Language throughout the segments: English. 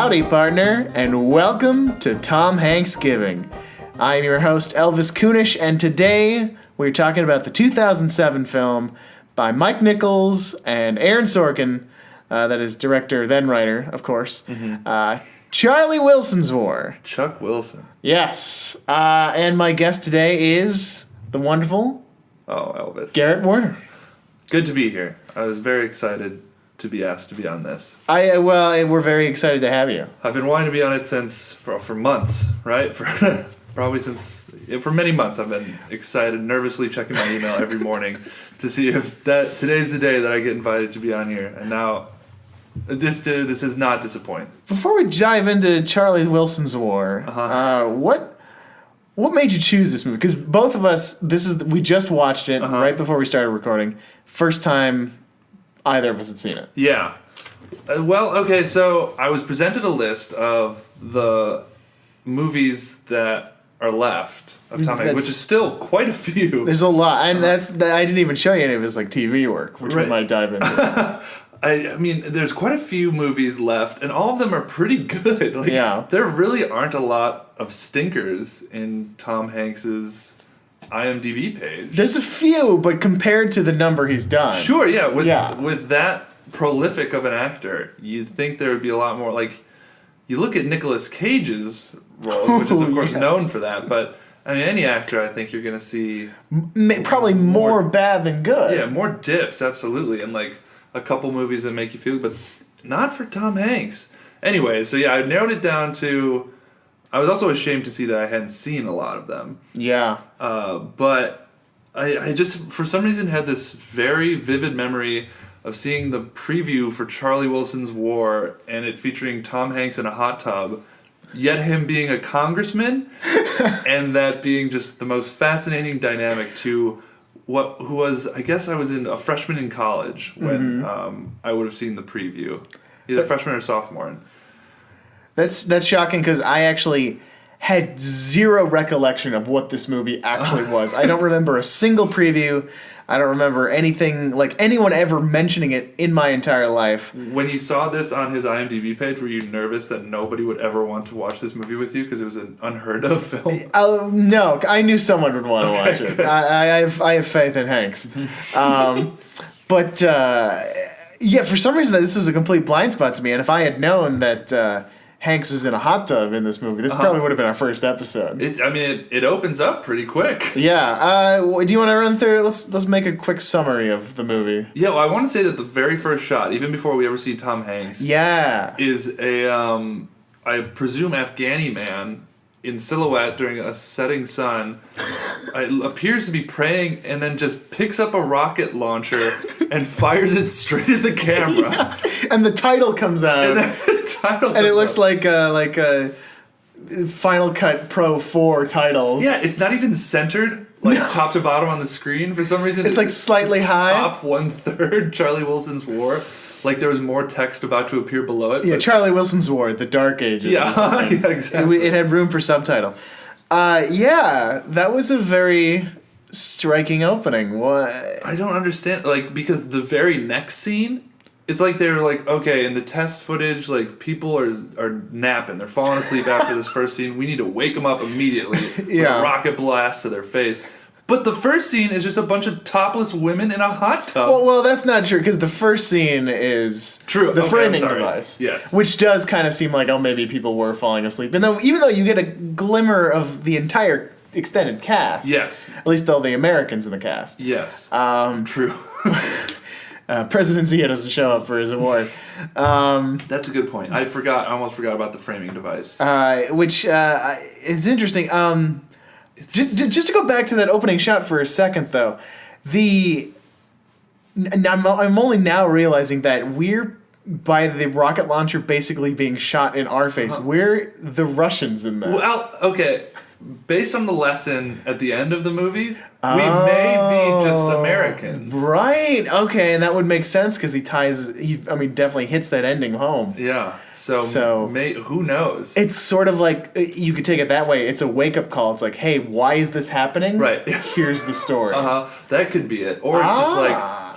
Howdy, partner, and welcome to TomHanksgiving. I'm your host, Elvis Kunesh, and today we're talking about the 2007 film by Mike Nichols and Aaron Sorkin, that is director, then writer, of course, Charlie Wilson's War. Chuck Wilson. Yes. And my guest today is the wonderful... Elvis. Garrett Werner. Good to be here. I was very excited to be asked to be on this. We're very excited to have you. I've been wanting to be on it for months, right? For many months I've been excited, nervously checking my email every morning to see if today's the day that I get invited to be on here. And now this is not disappoint. Before we dive into Charlie Wilson's War, what made you choose this movie? Because both of us, we just watched it right before we started recording. First time either of us had seen it. Yeah. So I was presented a list of the movies that are left of Tom Hanks, which is still quite a few. There's a lot, and I didn't even show you any of his TV work, which we might dive into. I mean, there's quite a few movies left, and all of them are pretty good. There really aren't a lot of stinkers in Tom Hanks's IMDb page. There's a few, but compared to the number he's done. Sure, yeah. With that prolific of an actor, you'd think there would be a lot more. You look at Nicolas Cage's role, which is, of course, known for that, but... I mean, any actor, I think you're going to see... Probably more bad than good. Yeah, more dips, absolutely, and a couple movies that make you feel, but not for Tom Hanks. Anyway, so yeah, I narrowed it down to... I was also ashamed to see that I hadn't seen a lot of them. Yeah. But I just, for some reason, had this very vivid memory of seeing the preview for Charlie Wilson's War, and it featuring Tom Hanks in a hot tub, yet him being a congressman, and that being just the most fascinating dynamic to... who was, I guess I was a freshman in college when I would have seen the preview. Either freshman or sophomore. That's shocking because I actually had zero recollection of what this movie actually was. I don't remember a single preview. I don't remember anything, anyone ever mentioning it in my entire life. When you saw this on his IMDb page, were you nervous that nobody would ever want to watch this movie with you because it was an unheard of film? No, I knew someone would want to watch it. I have faith in Hanks. But for some reason, this was a complete blind spot to me. And if I had known that Hanks was in a hot tub in this movie, this probably would have been our first episode. It opens up pretty quick. Yeah. Do you want to run through? Let's make a quick summary of the movie. Yeah. Well, I want to say that the very first shot, even before we ever see Tom Hanks, is a I presume Afghani man in silhouette during a setting sun. Appears to be praying and then just picks up a rocket launcher and fires it straight at the camera. Yeah. And the title comes out. And it looks like a Final Cut Pro 4 titles. Yeah, it's not even centered top to bottom on the screen for some reason. It's slightly high. Top 1/3 Charlie Wilson's War. There was more text about to appear below it. Yeah, Charlie Wilson's War, The Dark Ages. Yeah, exactly. It had room for subtitle. That was a very striking opening. What? I don't understand. Because the very next scene, it's they're okay, in the test footage, people are napping. They're falling asleep after this first scene. We need to wake them up immediately with a rocket blast to their face. But the first scene is just a bunch of topless women in a hot tub. Well, that's not true, because the first scene is the framing device. Yes. Which does kind of seem maybe people were falling asleep. And even though you get a glimmer of the entire extended cast. Yes. At least all the Americans in the cast. Yes. True. President Zia doesn't show up for his award. That's a good point. I almost forgot about the framing device. Which is interesting. Just to go back to that opening shot for a second, though, I'm only now realizing that we're, by the rocket launcher basically being shot in our face, we're the Russians in that. Well, okay. Based on the lesson at the end of the movie, we may be just Americans. Right. Okay, and that would make sense because he definitely hits that ending home. Yeah. So who knows? It's sort of you could take it that way. It's a wake-up call. It's hey, why is this happening? Right. Here's the story. That could be it. Or it's just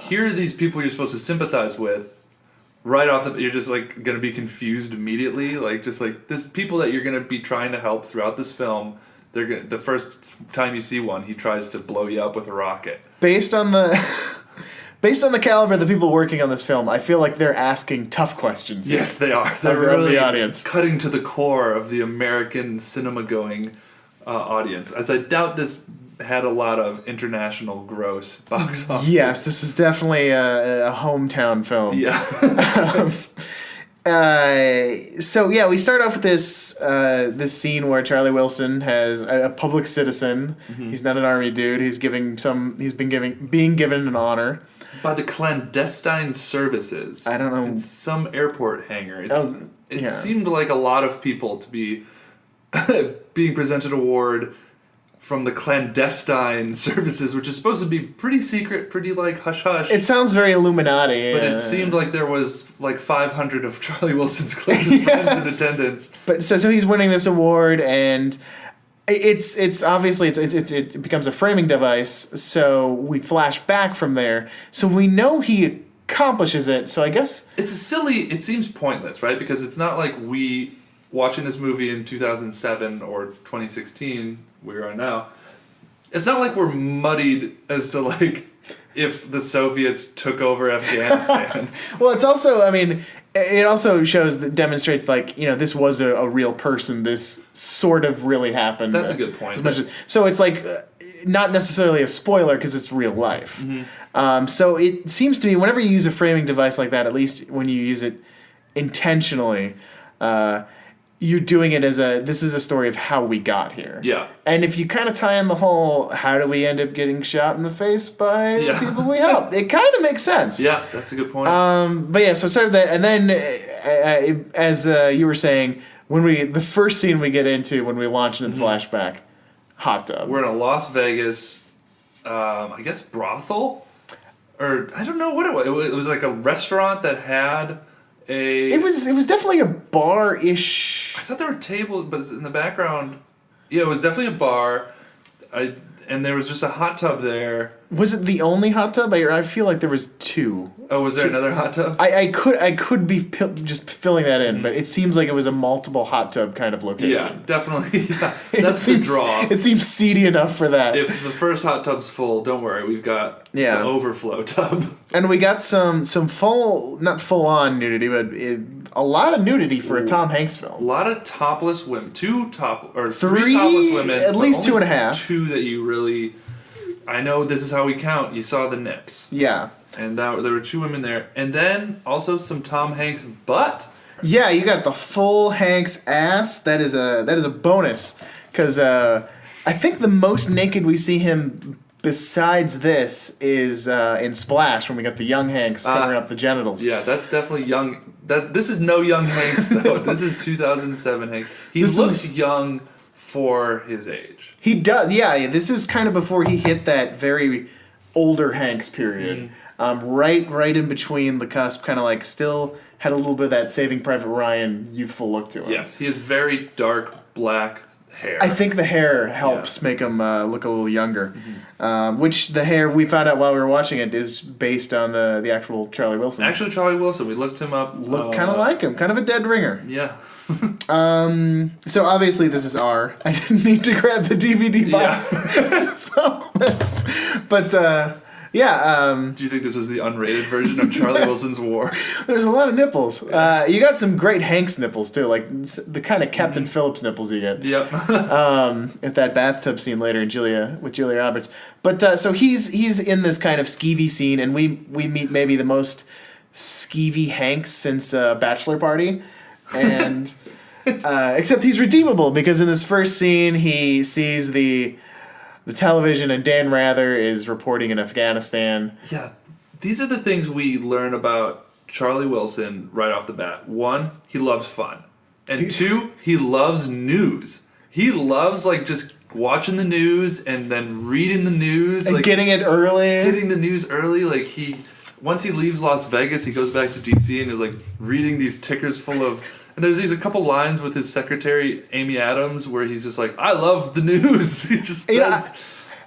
here are these people you're supposed to sympathize with, right off the, you're just like gonna be confused immediately. Like just like this people that you're gonna be trying to help throughout this film. They're gonna, the first time you see one, he tries to blow you up with a rocket. Based on the caliber of the people working on this film, I feel like they're asking tough questions. Yes, they are. They're really the audience, cutting to the core of the American cinema-going audience. As I doubt this had a lot of international gross box office. Yes, this is definitely a hometown film. Yeah. So yeah, we start off with this scene where Charlie Wilson has a public citizen. Mm-hmm. He's not an army dude. He's being given an honor by the clandestine services. I don't know. It's some airport hangar. It yeah. seemed like a lot of people to be being presented an award from the clandestine services, which is supposed to be pretty secret, pretty like hush-hush. It sounds very Illuminati. But it seemed like there was like 500 of Charlie Wilson's closest friends in attendance. But so he's winning this award, and it's obviously it becomes a framing device. So we flash back from there. So we know he accomplishes it. So I guess it seems pointless, right? Because it's not like we watching this movie in 2007 or 2016. We are now. It's not like we're muddied as to like if the Soviets took over Afghanistan. Well, it's also, I mean, it also demonstrates like, you know, this was a real person. This sort of really happened. That's a good point. So it's like not necessarily a spoiler because it's real life. Mm-hmm. So it seems to me whenever you use a framing device like that, at least when you use it intentionally, you're doing it as this is a story of how we got here. Yeah. And if you kind of tie in the whole, how do we end up getting shot in the face by the people we help? It kind of makes sense. Yeah, that's a good point. But yeah, so it started that, and then as you were saying, the first scene we get into when we launch into the flashback, hot tub. We're in a Las Vegas, I guess brothel, or I don't know what it was. It was like a restaurant that had It was definitely a bar-ish. I thought there were tables, but in the background, yeah, it was definitely a bar. And there was just a hot tub there. Was it the only hot tub? I feel like there was two. Oh, was there another hot tub? I could be just filling that in, but it seems like it was a multiple hot tub kind of location. Yeah, definitely. Yeah. That's the draw. It seems seedy enough for that. If the first hot tub's full, don't worry, we've got the overflow tub. And we got some not full on nudity, but a lot of nudity for a Tom Hanks film. A lot of topless women, three topless women, at least 2.5. Two that you really. I know this is how we count. You saw the nips. Yeah. And there were two women there. And then also some Tom Hanks butt. Yeah, you got the full Hanks ass. That is a bonus. Because I think the most naked we see him besides this is in Splash when we got the young Hanks covering up the genitals. Yeah, that's definitely young. This is no young Hanks, though. This is 2007 Hanks. He looks young for his age. He does, yeah. This is kind of before he hit that very older Hanks period. Right in between the cusp, kind of like still had a little bit of that Saving Private Ryan youthful look to him. Yes, he has very dark black hair. I think the hair helps make him look a little younger. Which the hair, we found out while we were watching it, is based on the actual Charlie Wilson. Actually, Charlie Wilson. We looked him up. Looked kind of like him. Kind of a dead ringer. Yeah. So obviously this is R. I didn't need to grab the DVD box. Yeah. Do you think this was the unrated version of Charlie Wilson's War? There's a lot of nipples. You got some great Hanks nipples too, like the kind of Captain Phillips nipples you get. Yep. At that bathtub scene later with Julia Roberts. But so he's in this kind of skeevy scene, and we meet maybe the most skeevy Hanks since Bachelor Party. And except he's redeemable because in this first scene he sees the television and Dan Rather is reporting in Afghanistan. Yeah, these are the things we learn about Charlie Wilson right off the bat. One, he loves fun. And two, he loves news. He loves like just watching the news and then reading the news. And like, getting it early. Getting the news early. Like once he leaves Las Vegas, he goes back to DC and is like reading these tickers full of. And there's a couple lines with his secretary Amy Adams where he's just like, "I love the news." He just says,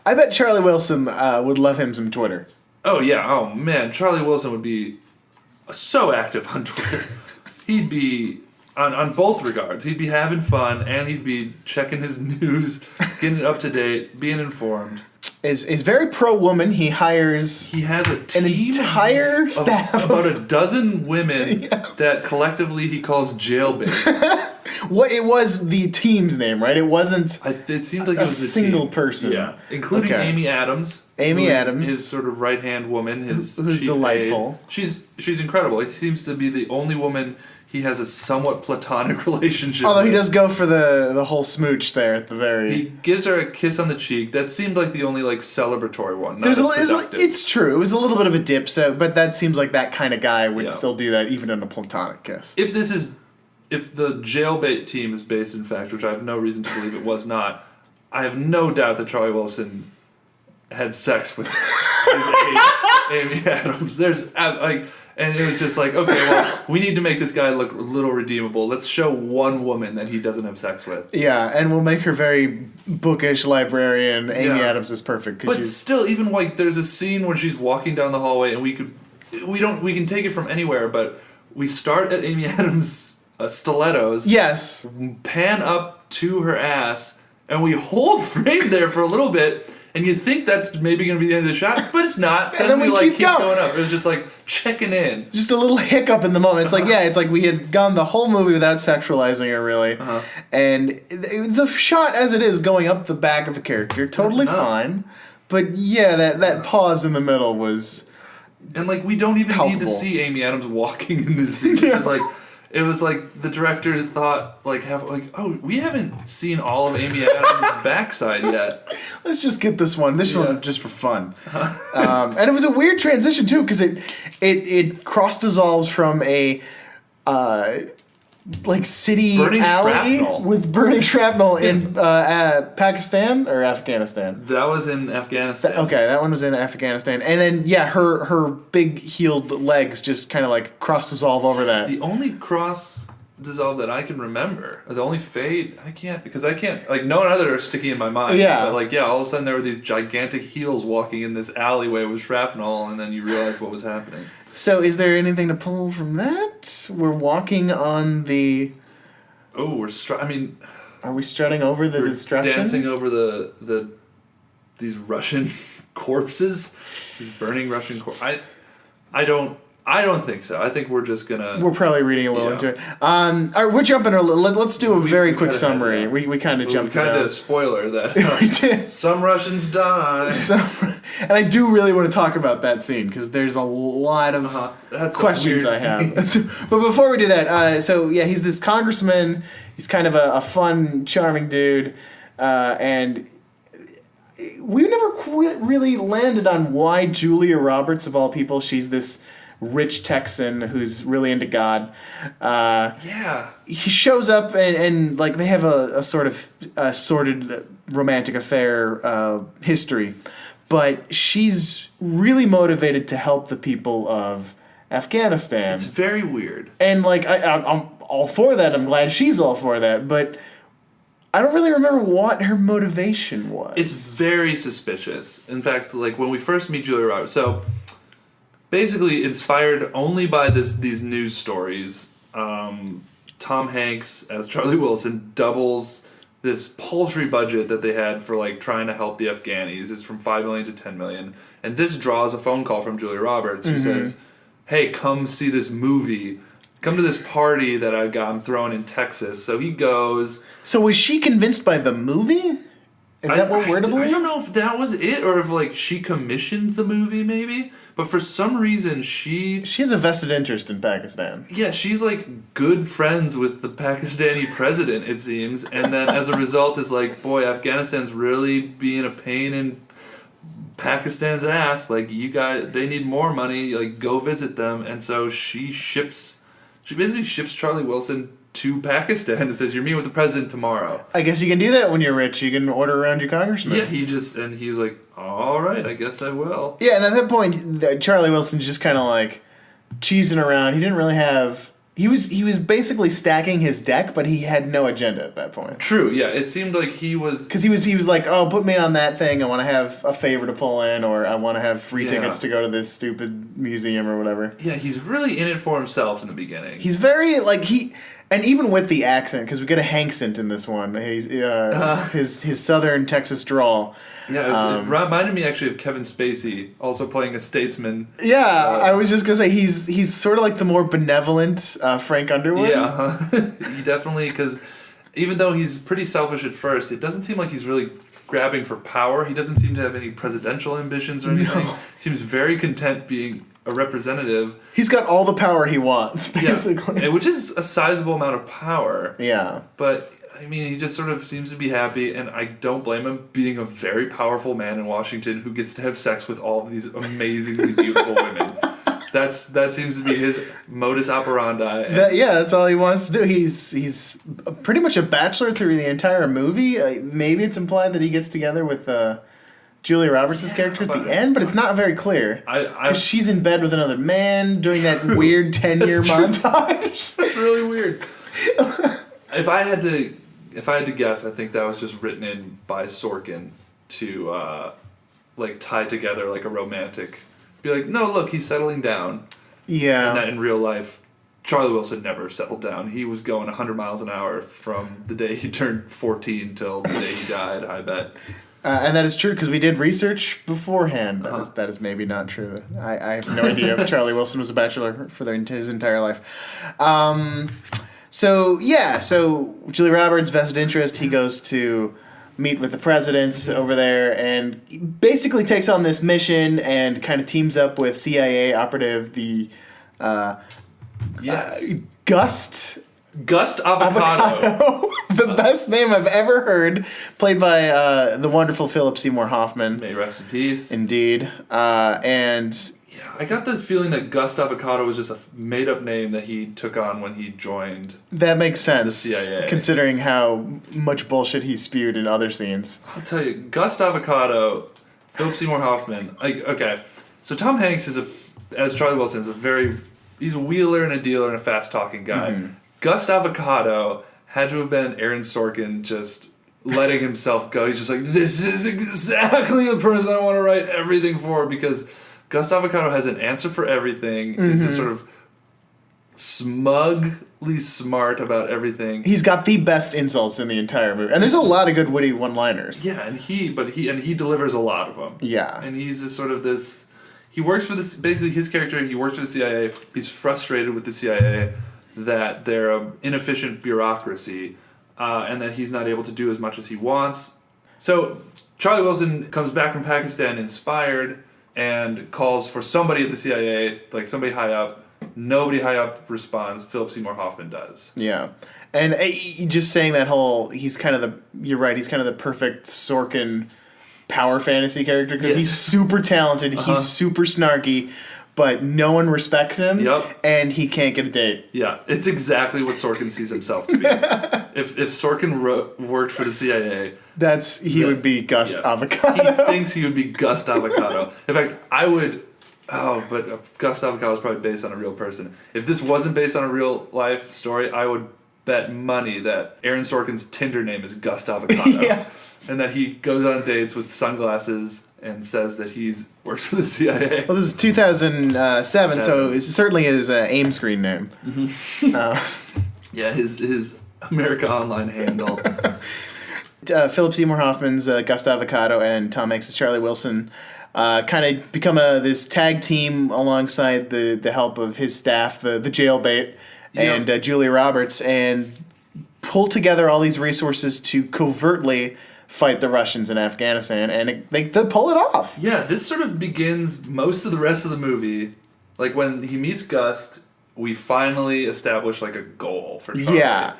I bet Charlie Wilson would love him some Twitter. Oh yeah, oh man, Charlie Wilson would be so active on Twitter. He'd be on both regards. He'd be having fun, and he'd be checking his news, getting it up to date, being informed. Is very pro-woman. He has a team, an entire staff about a dozen women that collectively he calls jailbait. What it was the team's name, right? It wasn't. It seemed like a it was single team. person. Yeah, including Amy Adams. Amy Adams, his sort of right-hand woman, who's delightful. She's incredible. It seems to be the only woman he has a somewhat platonic relationship Although with. he does go for the whole smooch there at the very... He gives her a kiss on the cheek. That seemed like the only cellebatory one. It's true. It was a little bit of a dip, but that seems like that kind of guy would still do that even in a platonic kiss. If the jailbait team is based in fact, which I have no reason to believe it was not, I have no doubt that Charlie Wilson had sex with Amy Adams. And it was just like, okay, well, we need to make this guy look a little redeemable. Let's show one woman that he doesn't have sex with. Yeah, and we'll make her very bookish librarian. Amy Adams is perfect. But still, even like there's a scene where she's walking down the hallway, and we can take it from anywhere, but we start at Amy Adams' stilettos. Yes. Pan up to her ass, and we hold frame there for a little bit. And you'd think that's maybe going to be the end of the shot, but it's not. And then we keep going up. It was just like checking in. Just a little hiccup in the moment. It's like we had gone the whole movie without sexualizing her, really. Uh-huh. And the shot as it is going up the back of the character, totally fine. But that pause in the middle was... And we don't even need to see Amy Adams walking in this scene. It was like the director thought, we haven't seen all of Amy Adams' backside yet. Let's just get this one just for fun. And it was a weird transition, too, because it cross-dissolves from a... city burning alley shrapnel. With burning shrapnel in Pakistan or Afghanistan. That was in Afghanistan. That one was in Afghanistan, and then her big heeled legs just kind of cross dissolve over that. The only cross dissolve that I can remember, or the only fade I can't no other are sticky in my mind. Yeah, but all of a sudden there were these gigantic heels walking in this alleyway with shrapnel, and then you realized what was happening. So is there anything to pull from that? We're walking on the... Oh, are we strutting over the destruction? Dancing over these Russian corpses? These burning Russian corpses? I don't think so. I think we're just gonna... We're probably reading a little into it. All right, we're jumping a little... Let's do a very quick summary. We kind of jumped kind of spoiler that we did. Some Russians die. And I do really want to talk about that scene, because there's a lot of questions I have. But before we do that, he's this congressman. He's kind of a fun, charming dude. And we never really landed on why Julia Roberts, of all people, she's this... rich Texan who's really into God. He shows up and they have a sort of sordid romantic affair history, but she's really motivated to help the people of Afghanistan. It's very weird. And I'm all for that. I'm glad she's all for that, but I don't really remember what her motivation was. It's very suspicious. In fact, when we first meet Julia Roberts, so basically inspired only by these news stories, Tom Hanks as Charlie Wilson doubles this paltry budget that they had for trying to help the Afghanis. It's from $5 million to $10 million, and this draws a phone call from Julia Roberts who says, "Hey, come see this movie. Come to this party that I'm throwing in Texas." So he goes. So was she convinced by the movie? Is that what we're to believe? I don't know if that was it, or if she commissioned the movie, maybe. But for some reason, she has a vested interest in Pakistan. Yeah, she's good friends with the Pakistani president, it seems, and then as a result is boy, Afghanistan's really being a pain in Pakistan's ass. You guys, they need more money. Go visit them, and so she basically ships Charlie Wilson to Pakistan and says, "You're meeting with the president tomorrow." I guess you can do that when you're rich. You can order around your congressman. Yeah, he was like, "All right, I guess I will." Yeah, and at that point, Charlie Wilson's just kind of cheesing around. He didn't really have He was basically stacking his deck, but he had no agenda at that point. True, yeah. It seemed like he was... Because he was like, oh, put me on that thing. I want to have a favor to pull in, or I want to have free tickets to go to this stupid museum or whatever. Yeah, he's really in it for himself in the beginning. He's very, like, and even with the accent, because we get a Hanksent in this one. He's his southern Texas drawl. Yeah, it reminded me actually of Kevin Spacey, also playing a statesman. Yeah, I was just gonna say he's sort of like the more benevolent Frank Underwood. Yeah, he definitely, because even though he's pretty selfish at first, it doesn't seem like he's really grabbing for power. He doesn't seem to have any presidential ambitions or anything. No. Seems very content being a representative. He's got all the power he wants, basically. Yeah, which is a sizable amount of power. Yeah. But, I mean, he just sort of seems to be happy, and I don't blame him being a very powerful man in Washington who gets to have sex with all of these amazingly beautiful women. That seems to be his modus operandi. That's all he wants to do. He's pretty much a bachelor through the entire movie. Maybe it's implied that he gets together with Julia Roberts' character at the end, but it's not very clear. Because she's in bed with another man doing that weird 10-year montage. That's really weird. If I had to guess, I think that was just written in by Sorkin to tie together like a romantic. Be like, no, look, he's settling down. Yeah. And that in real life, Charlie Wilson never settled down. He was going 100 miles an hour from the day he turned 14 till the day he died, I bet. And that is true because we did research beforehand. That is maybe not true. I have no idea if Charlie Wilson was a bachelor for his entire life. So Julia Roberts' vested interest, he goes to meet with the president over there and basically takes on this mission and kind of teams up with CIA operative, Gust Avocado. The best name I've ever heard, played by the wonderful Phillip Seymour Hoffman. May he rest in peace. Indeed. I got the feeling that Gust Avocado was just a made-up name that he took on when he joined. That makes sense. The CIA. Considering how much bullshit he spewed in other scenes. I'll tell you, Gust Avocado, Phillip Seymour Hoffman. Okay, so Tom Hanks as Charlie Wilson, he's a wheeler and a dealer and a fast-talking guy. Mm-hmm. Gust Avocado had to have been Aaron Sorkin just letting himself go. He's just like, this is exactly the person I want to write everything for, because Gust Avocado has an answer for everything. Mm-hmm. He's just sort of smugly smart about everything. He's got the best insults in the entire movie. And there's a lot of good witty one-liners. Yeah, and he delivers a lot of them. Yeah. And he's just sort of this... He works for this... Basically, his character, he works for the CIA. He's frustrated with the CIA that they're an inefficient bureaucracy and that he's not able to do as much as he wants. So Charlie Wilson comes back from Pakistan inspired and calls for somebody at the CIA, like somebody high up. Nobody high up responds. Phillip Seymour Hoffman does. Yeah. And just saying that you're right, he's kind of the perfect Sorkin power fantasy character because he's super talented, he's super snarky, but no one respects him, and he can't get a date. Yeah, it's exactly what Sorkin sees himself to be. If Sorkin worked for the CIA... He would be Gust Avocado. He thinks he would be Gust Avocado. In fact, I would... but Gust Avocado is probably based on a real person. If this wasn't based on a real life story, I would bet money that Aaron Sorkin's Tinder name is Gust Avocado. Yes. And that he goes on dates with sunglasses and says that he works for the CIA. Well, this is 2007, so it's certainly his AIM screen name. Mm-hmm. Yeah, his America Online handle. Phillip Seymour Hoffman's Gust Avocado and Tom Hanks' Charlie Wilson kind of become this tag team alongside the help of his staff, the jailbait, and Julia Roberts, and pull together all these resources to covertly fight the Russians in Afghanistan, and they pull it off. Yeah, this sort of begins most of the rest of the movie. Like, when he meets Gust, we finally establish, like, a goal for Charlie. Yeah.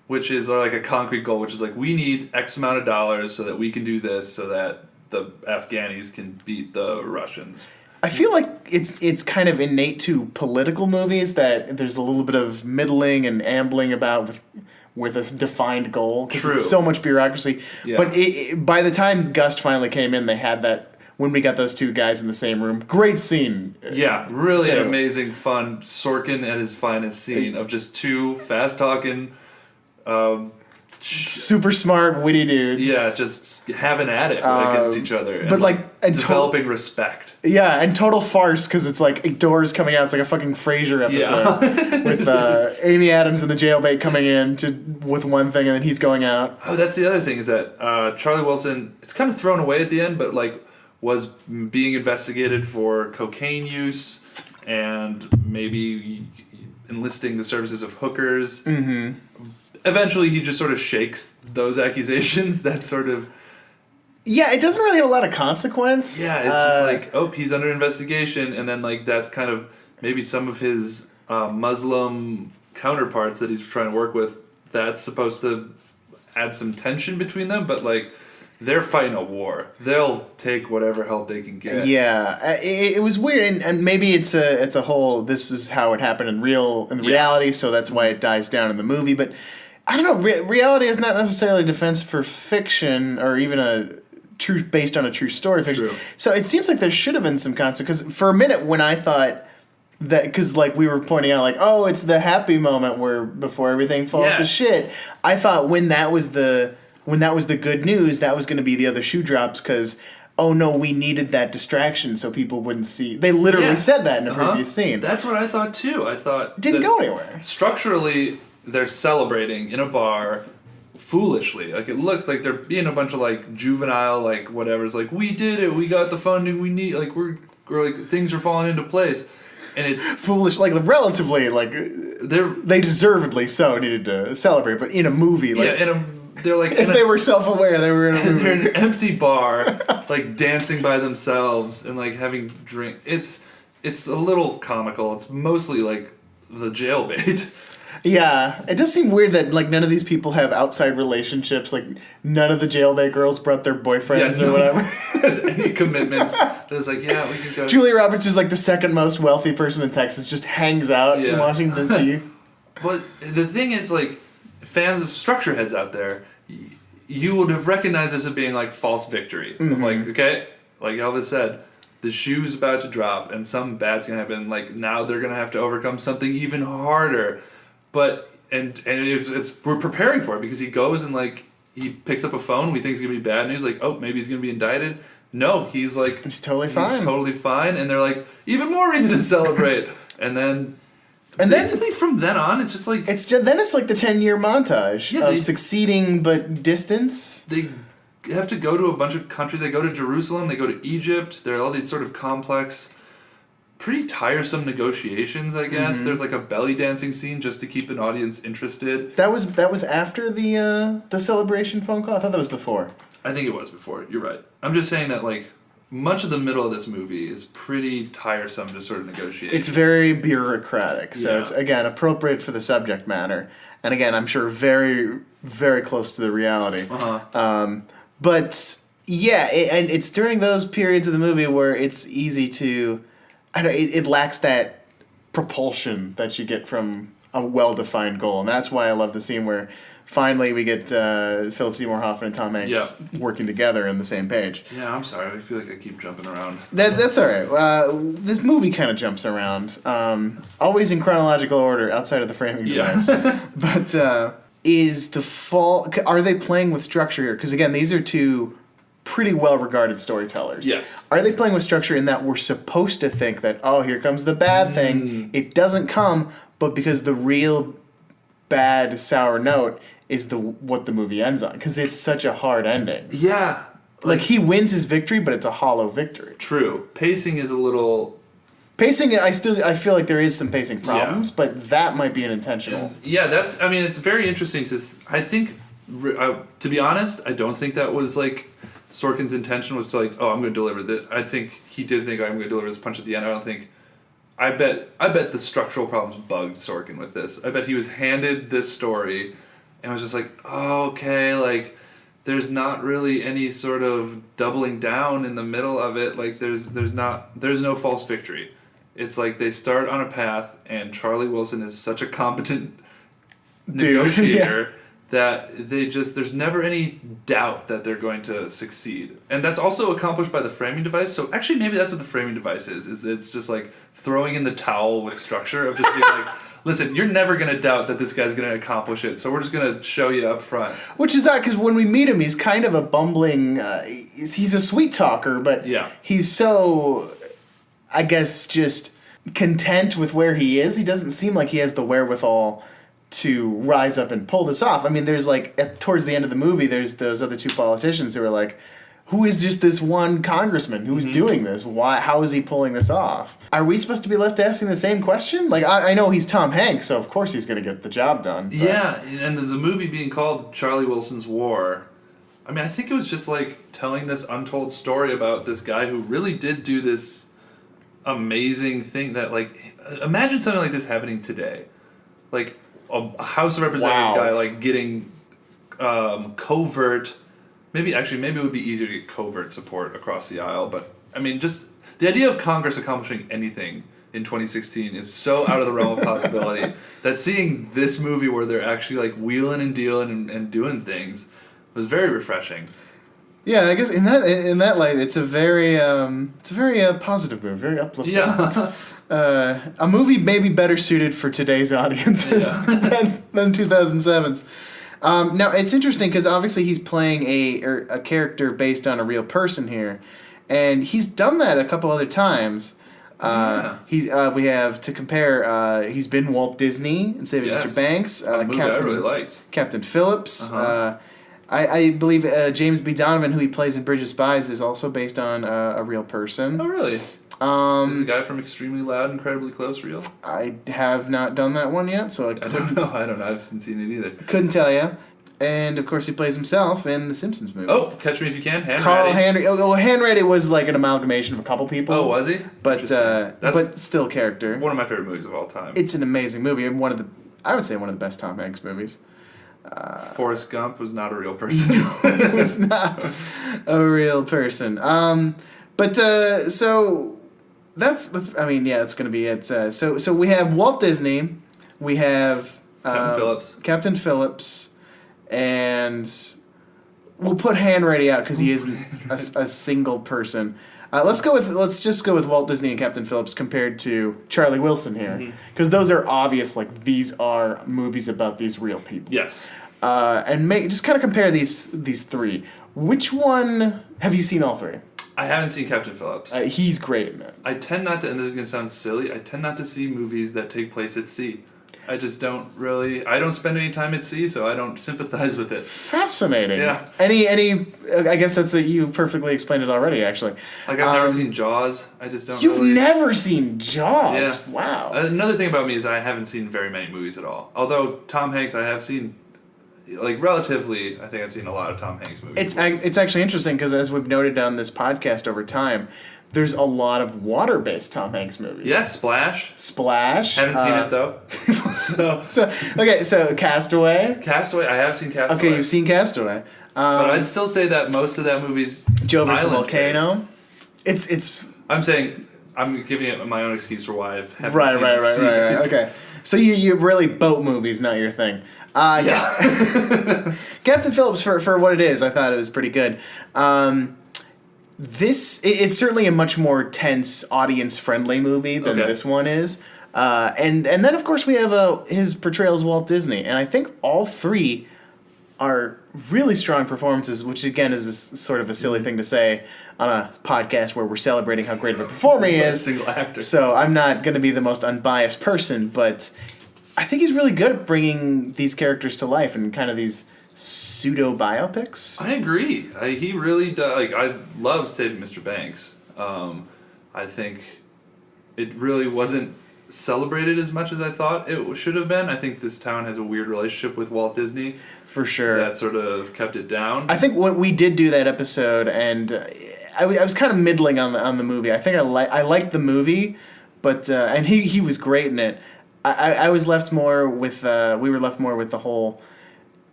Which is, like, a concrete goal, which is, like, we need X amount of dollars so that we can do this, so that the Afghanis can beat the Russians. I feel like it's kind of innate to political movies that there's a little bit of middling and ambling about with a defined goal. True. It's so much bureaucracy. Yeah. But by the time Gust finally came in, they had that when we got those two guys in the same room. Great scene. Yeah, really So- an amazing, fun Sorkin at his finest scene of just two fast-talking, Super smart, witty dudes. yeah, just having at it against each other. And but, and developing respect. Yeah, and total farce because it's like doors coming out. It's like a fucking Frasier episode with Amy Adams and the jailbait coming in with one thing and then he's going out. Oh, that's the other thing is that Charlie Wilson, it's kind of thrown away at the end, but was being investigated for cocaine use and maybe enlisting the services of hookers. Mm-hmm. Eventually, he just sort of shakes those accusations. That's sort of... Yeah, it doesn't really have a lot of consequence. Yeah, it's just he's under investigation, and then that kind of maybe some of his Muslim counterparts that he's trying to work with, that's supposed to add some tension between them, but they're fighting a war. They'll take whatever help they can get. Yeah, it was weird, and maybe it's a whole. This is how it happened in reality, so that's why it dies down in the movie. But I don't know. Reality is not necessarily a defense for fiction, or even a truth based on a true story fiction. True. So it seems like there should have been some consequence. Because for a minute, when I thought that, because we were pointing out, oh, it's the happy moment where before everything falls to shit. I thought when that was the good news, that was going to be the other shoe drops because, oh no, we needed that distraction so people wouldn't see. They literally said that in the previous scene. That's what I thought too. I thought didn't go anywhere. Structurally, they're celebrating in a bar foolishly. It looks like they're being a bunch of juvenile whatever's we did it, we got the funding we need, we're things are falling into place. And it's foolish, relatively, they deservedly so needed to celebrate, but in a movie, they're if they were self-aware, they were in a movie. They're in an empty bar, dancing by themselves and having drink. It's a little comical. It's mostly the jailbait. Yeah, it does seem weird that none of these people have outside relationships. None of the jailbait girls brought their boyfriends or whatever. Has any commitments? There's we can go. Julia Roberts, who's the second most wealthy person in Texas, just hangs out in Washington D.C. But the thing is, fans of structure heads out there, you would have recognized this as being false victory. Mm-hmm. Of okay, like Elvis said, the shoe's about to drop and something bad's gonna happen. Now they're gonna have to overcome something even harder. But and it's we're preparing for it because he goes and he picks up a phone. We think it's gonna be bad news. Oh, maybe he's gonna be indicted. No, he's he's totally fine. He's totally fine, and they're even more reason to celebrate. And basically from then on, it's just then it's the 10-year montage of succeeding but distance. They have to go to a bunch of countries. They go to Jerusalem. They go to Egypt. There are all these sort of complex, pretty tiresome negotiations, I guess. Mm-hmm. There's a belly dancing scene just to keep an audience interested. That was after the celebration phone call? I thought that was before. I think it was before. You're right. I'm just saying that much of the middle of this movie is pretty tiresome to sort of negotiate. It's very bureaucratic, so it's again appropriate for the subject matter, and again I'm sure very very close to the reality. But yeah, and it's during those periods of the movie where it's easy to. It lacks that propulsion that you get from a well-defined goal, and that's why I love the scene where finally we get Phillip Seymour Hoffman and Tom Hanks working together on the same page. Yeah, I'm sorry. I feel I keep jumping around. That's all right. This movie kind of jumps around, always in chronological order outside of the framing device. But are they playing with structure here? Because again, these are two pretty well-regarded storytellers. Yes. Are they playing with structure in that we're supposed to think that, oh, here comes the bad thing. It doesn't come, but because the real bad sour note is what the movie ends on. Because it's such a hard ending. Yeah. He wins his victory, but it's a hollow victory. True. Pacing is a little... Pacing, I feel like there is some pacing problems, but that might be an intentional. Yeah, it's very interesting I think, to be honest, I don't think that was Sorkin's intention was to oh, I'm going to deliver this. I think he did think I'm going to deliver this punch at the end. I bet the structural problems bugged Sorkin with this. I bet he was handed this story and was just oh, okay, there's not really any sort of doubling down in the middle of it. There's no false victory. It's they start on a path and Charlie Wilson is such a competent negotiator that there's never any doubt that they're going to succeed. And that's also accomplished by the framing device. So actually maybe that's what the framing device is it's just like throwing in the towel with structure of just being like, listen, you're never going to doubt that this guy's going to accomplish it, so we're just going to show you up front. Which is odd, because when we meet him, he's kind of a bumbling, he's a sweet talker, but he's so, I guess, just content with where he is. He doesn't seem like he has the wherewithal to rise up and pull this off. I mean, there's like, towards the end of the movie, there's those other two politicians who are like, who is just this one congressman who's doing this? Why? How is he pulling this off? Are we supposed to be left asking the same question? Like, I know he's Tom Hanks, so of course he's going to get the job done. But. Yeah, and the movie being called Charlie Wilson's War, I mean, I think it was just like telling this untold story about this guy who really did do this amazing thing that, like, imagine something like this happening today. Like, a House of Representatives guy, like, getting covert... Maybe it would be easier to get covert support across the aisle, but, I mean, just the idea of Congress accomplishing anything in 2016 is so out of the realm of possibility that seeing this movie where they're actually, like, wheeling and dealing and doing things was very refreshing. Yeah, I guess in that light, it's a very positive movie, very uplifting. Yeah. A movie maybe better suited for today's audiences than 2007's. Now, it's interesting because obviously he's playing a character based on a real person here, and he's done that a couple other times. We have to compare. He's been Walt Disney in Saving Mr. Banks. A movie I really liked. Captain Phillips. I believe James B. Donovan, who he plays in Bridge of Spies, is also based on a real person. Oh, really? Is the guy from Extremely Loud, Incredibly Close real? I have not done that one yet, so I don't know. I haven't seen it either. Couldn't tell you. And, of course, he plays himself in the Simpsons movie. Oh, Catch Me If You Can, Hanratty. Carl Hanratty. Oh, Hanratty was like an amalgamation of a couple people. Oh, was he? But still character. One of my favorite movies of all time. It's an amazing movie, and I would say one of the best Tom Hanks movies. Forrest Gump was not a real person. It was not a real person. So that's I mean, yeah, that's going to be it. So we have Walt Disney, we have Captain Phillips, and we'll put Hanratty out because he isn't a single person. Let's just go with Walt Disney and Captain Phillips compared to Charlie Wilson here, because those are obvious. Like, these are movies about these real people. Yes. And just kind of compare these three. Which one have you seen? All three? I haven't seen Captain Phillips. He's great in it. I tend not to, and this is going to sound silly, I tend not to see movies that take place at sea. I just don't really... I don't spend any time at sea, so I don't sympathize with it. Fascinating. Yeah. Any? I guess you perfectly explained it already, actually. Like, I've never seen Jaws. I just don't You've never seen Jaws? Yeah. Wow. Another thing about me is I haven't seen very many movies at all. Although Tom Hanks, I have seen... Like, relatively, I think I've seen a lot of Tom Hanks movies. It's actually interesting, because as we've noted on this podcast over time, there's a lot of water-based Tom Hanks movies. Yeah, Splash. Haven't seen it, though. So Castaway. Castaway, I have seen Castaway. Okay, you've seen Castaway. But I'd still say that most of that movie's Joe vs. the Volcano. It's. I'm saying, I'm giving it my own excuse for why I haven't seen it. Right. Okay. So you're really boat movies, not your thing. Yeah. Captain Phillips, for what it is, I thought it was pretty good. It's certainly a much more tense, audience-friendly movie than this one is. And then, of course, we have his portrayal as Walt Disney. And I think all three are really strong performances, which, again, is sort of a silly thing to say on a podcast where we're celebrating how great of a performer he is. Single actor. So I'm not going to be the most unbiased person, but I think he's really good at bringing these characters to life and kind of these pseudo biopics. I agree. He really does. Like, I love Saving Mr. Banks. I think it really wasn't celebrated as much as I thought it should have been. I think this town has a weird relationship with Walt Disney. For sure. That sort of kept it down. I think when we did do that episode, and I was kind of middling on the movie. I think I liked the movie, but and he was great in it. I was left more with we were left more with the whole,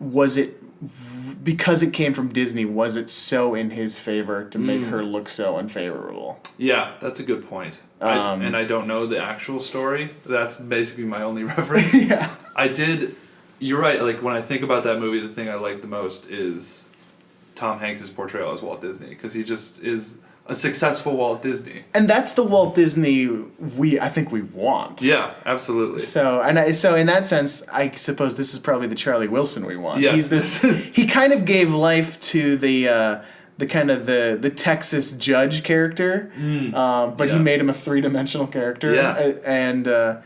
was it because it came from Disney, was it so in his favor to make her look so unfavorable? Yeah, that's a good point. And I don't know the actual story. That's basically my only reference. Yeah. I did, you're right. Like, when I think about that movie, the thing I like the most is Tom Hanks' portrayal as Walt Disney, because he just is a successful Walt Disney. And that's the Walt Disney I think we want. Yeah, absolutely. So in that sense, I suppose this is probably the Charlie Wilson we want. Yeah. He's he kind of gave life to the kind of the Texas judge character, but he made him a three-dimensional character. Yeah. And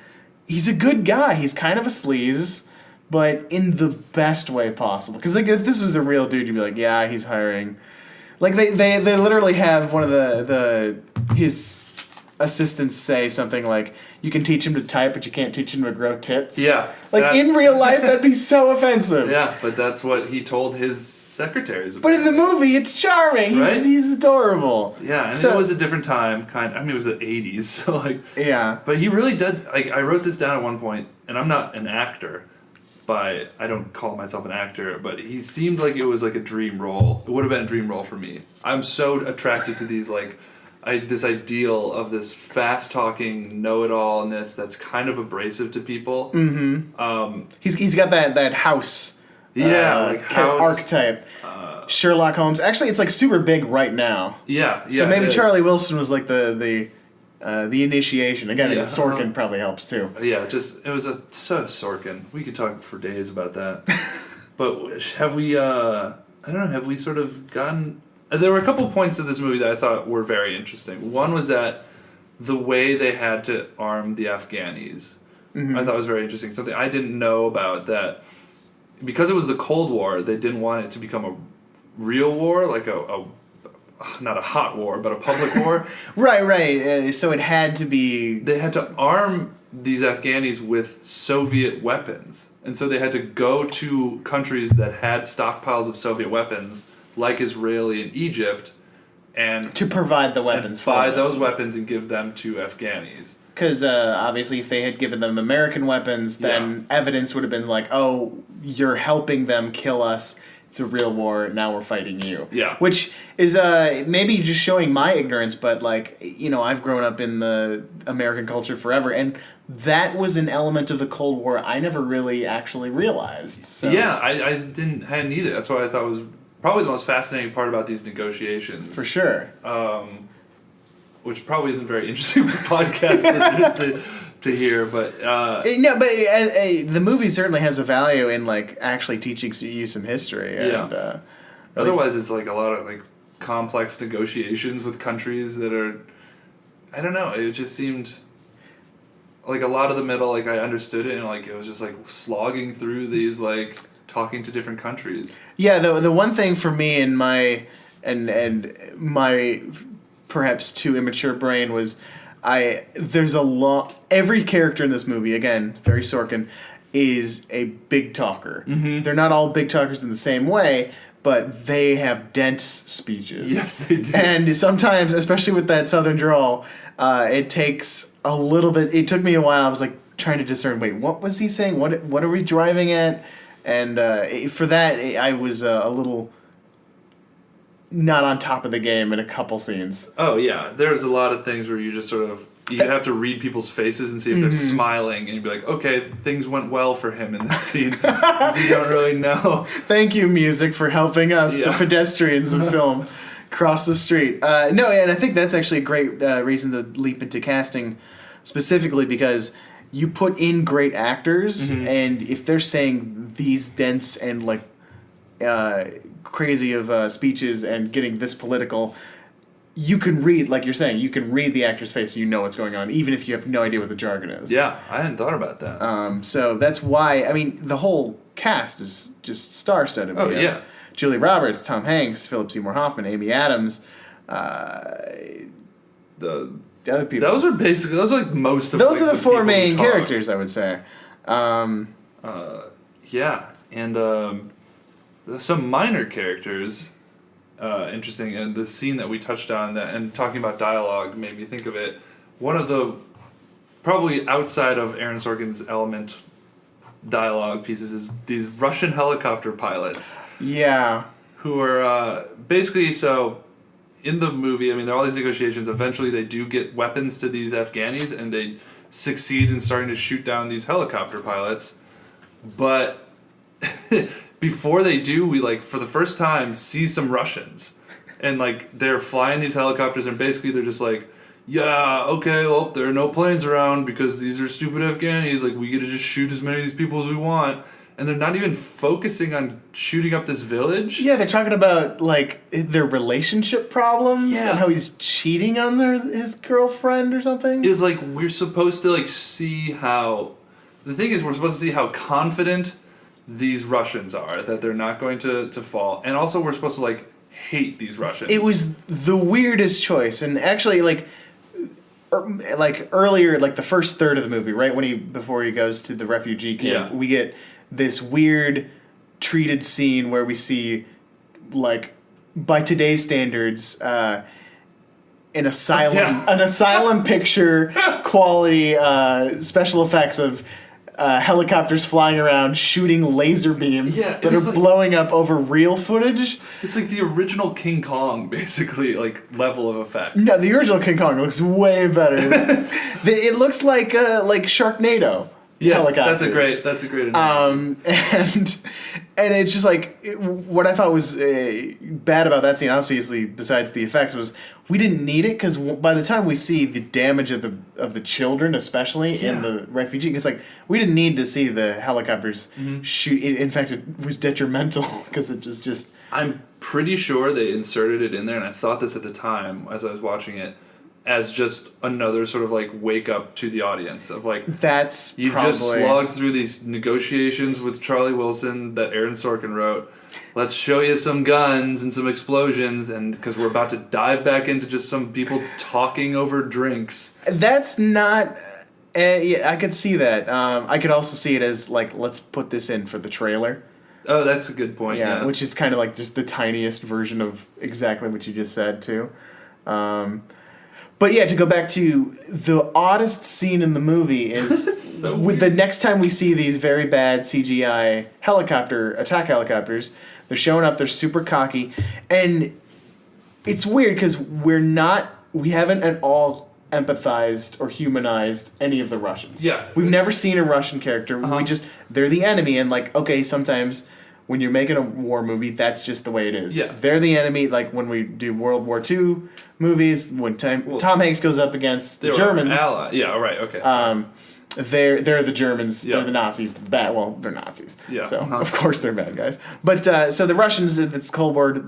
he's a good guy. He's kind of a sleaze, but in the best way possible. Because like, if this was a real dude, you'd be like, yeah, he's hiring. Like they literally have one of his assistants say something like, you can teach him to type, but you can't teach him to grow tits. Yeah. Like in real life, that'd be so offensive. Yeah, but that's what he told his secretaries. But in the movie, it's charming. Right? He's adorable. Yeah, and so, it was a different time. I mean, it was the 80s, so like... Yeah. But he really did... Like, I wrote this down at one point, and I'm not an actor, I don't call myself an actor, but he seemed like it was like a dream role. It would have been a dream role for me. I'm so attracted to these, like... this ideal of this fast-talking know-it-allness that's kind of abrasive to people. Mm-hmm. He's got that house... house archetype. Sherlock Holmes. Actually, it's like super big right now. Yeah. So maybe Charlie Wilson was like the initiation. Again, Sorkin probably helps too. Yeah, it was so Sorkin. We could talk for days about that. But have we? I don't know. Have we sort of gotten? There were a couple points of this movie that I thought were very interesting. One was that the way they had to arm the Afghanis, I thought was very interesting. Something I didn't know about, that because it was the Cold War, they didn't want it to become a real war, like not a hot war, but a public war. Right. So it had to be... They had to arm these Afghanis with Soviet weapons. And so they had to go to countries that had stockpiles of Soviet weapons, like Israel and Egypt, and... To provide the weapons for buy them. those weapons and give them to Afghanis. Because obviously if they had given them American weapons, then evidence would have been like, oh, you're helping them kill us. It's a real war. Now we're fighting you. Yeah. Which is maybe just showing my ignorance, but like, I've grown up in the American culture forever, and that was an element of the Cold War I never really actually realized. So. Yeah, I hadn't either. That's what I thought was probably the most fascinating part about these negotiations. For sure. Which probably isn't very interesting for podcast listeners to hear, but no, but the movie certainly has a value in like actually teaching you some history. And, otherwise, it's like a lot of like complex negotiations with countries that are, I don't know. It just seemed like a lot of the middle, like I understood it, and like it was just like slogging through these, like talking to different countries. Yeah, the one thing for me in my my perhaps too immature brain was every character in this movie, again, very Sorkin, is a big talker. Mm-hmm. They're not all big talkers in the same way, but they have dense speeches. Yes, they do. And sometimes, especially with that southern drawl, it takes a little bit. It took me a while. I was like trying to discern, wait, what was he saying? What are we driving at? And for that, I was a little not on top of the game in a couple scenes. Oh yeah, there's a lot of things where you just sort of you have to read people's faces and see if they're smiling, and you'd be like, okay, things went well for him in this scene. You don't really know. Thank you, music, for helping us, the pedestrians of film, cross the street. No, and I think that's actually a great reason to leap into casting, specifically because you put in great actors, and if they're saying these dense and like crazy of speeches and getting this political, you can read, like you're saying, you can read the actor's face so you know what's going on, even if you have no idea what the jargon is. Yeah, I hadn't thought about that. So that's why, I mean, the whole cast is just star-studded. Oh, yeah. Julie Roberts, Tom Hanks, Phillip Seymour Hoffman, Amy Adams, The other people. Those are like most of those like, are the four main who talk. characters, I would say. Yeah, and some minor characters. Interesting, and the scene that we touched on that and talking about dialogue made me think of it. One of the probably outside of Aaron Sorkin's element dialogue pieces is these Russian helicopter pilots. Yeah. Who are basically so. In the movie, I mean, there are all these negotiations. Eventually, they do get weapons to these Afghanis, and they succeed in starting to shoot down these helicopter pilots. But before they do, we like for the first time see some Russians, and like they're flying these helicopters, and basically they're just like, yeah, okay, well, there are no planes around because these are stupid Afghanis. Like, we get to just shoot as many of these people as we want. And they're not even focusing on shooting up this village. Yeah, they're talking about, like, their relationship problems and how he's cheating on his girlfriend or something. It's like, we're supposed to, like, see how... The thing is, we're supposed to see how confident these Russians are, that they're not going to fall. And also, we're supposed to, like, hate these Russians. It was the weirdest choice. And actually, like earlier, like the first third of the movie, right before he goes to the refugee camp, we get this weird treated scene where we see, like, by today's standards, an asylum picture quality special effects of helicopters flying around shooting laser beams that are blowing up over real footage. It's like the original King Kong, basically, like, level of effect. No, the original King Kong looks way better. It looks like Sharknado. Yes, that's a great analogy. And it's just like, what I thought was bad about that scene, obviously, besides the effects, was we didn't need it, because by the time we see the damage of the children, especially in the refugee, it's like, we didn't need to see the helicopters shoot. In fact, it was detrimental, because it was just... I'm pretty sure they inserted it in there, and I thought this at the time as I was watching it, as just another sort of like wake up to the audience of like, that's you've just slogged through these negotiations with Charlie Wilson that Aaron Sorkin wrote. Let's show you some guns and some explosions, and because we're about to dive back into just some people talking over drinks. That's not... yeah, I could see that. I could also see it as like, let's put this in for the trailer. Oh, that's a good point. Yeah, which is kind of like just the tiniest version of exactly what you just said too. But yeah, to go back to the oddest scene in the movie is so with the next time we see these very bad CGI attack helicopters, they're showing up, they're super cocky, and it's weird because we haven't at all empathized or humanized any of the Russians. Yeah. We've never seen a Russian character. They're the enemy, and like, okay, sometimes when you're making a war movie, that's just the way it is. Yeah. They're the enemy, like when we do World War II movies, when Tom Hanks goes up against the Germans. Yeah, right, okay. They're the Germans, they're the Nazis, they're Nazis. Yeah. So, of course they're bad guys. But, so the Russians, it's Cold War,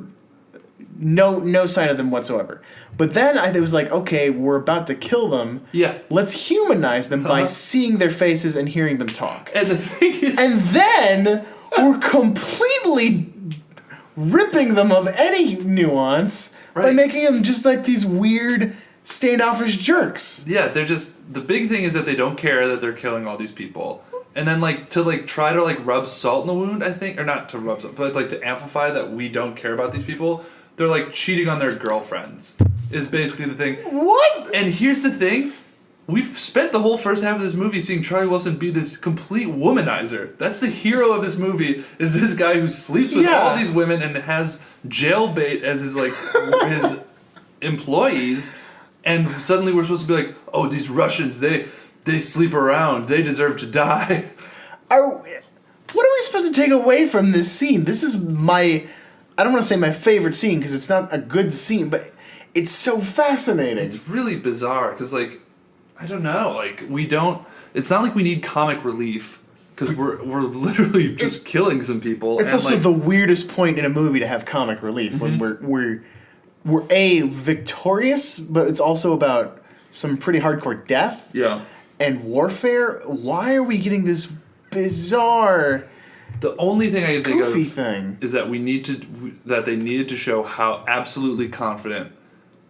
no sign of them whatsoever. But then it was like, okay, we're about to kill them. Yeah. Let's humanize them by seeing their faces and hearing them talk. And the thing is... And then... we're completely ripping them of any nuance by making them just like these weird standoffish jerks. Yeah, they're just... The big thing is that they don't care that they're killing all these people. And then, like, to, like, try to, like, rub salt in the wound, I think... Or not to rub salt, but, like, to amplify that we don't care about these people, they're, like, cheating on their girlfriends. Is basically the thing. What? And here's the thing. We've spent the whole first half of this movie seeing Charlie Wilson be this complete womanizer. That's the hero of this movie, is this guy who sleeps with all these women and has jailbait as his, like, his employees. And suddenly we're supposed to be like, oh, these Russians, they sleep around. They deserve to die. What are we supposed to take away from this scene? This is I don't want to say my favorite scene, because it's not a good scene, but it's so fascinating. It's really bizarre, because, like, I don't know, like, it's not like we need comic relief, because we're literally just killing some people. It's also the weirdest point in a movie to have comic relief, when we're victorious, but it's also about some pretty hardcore death. Yeah. And warfare. Why are we getting this bizarre... The only thing I can think of thing is that that they needed to show how absolutely confident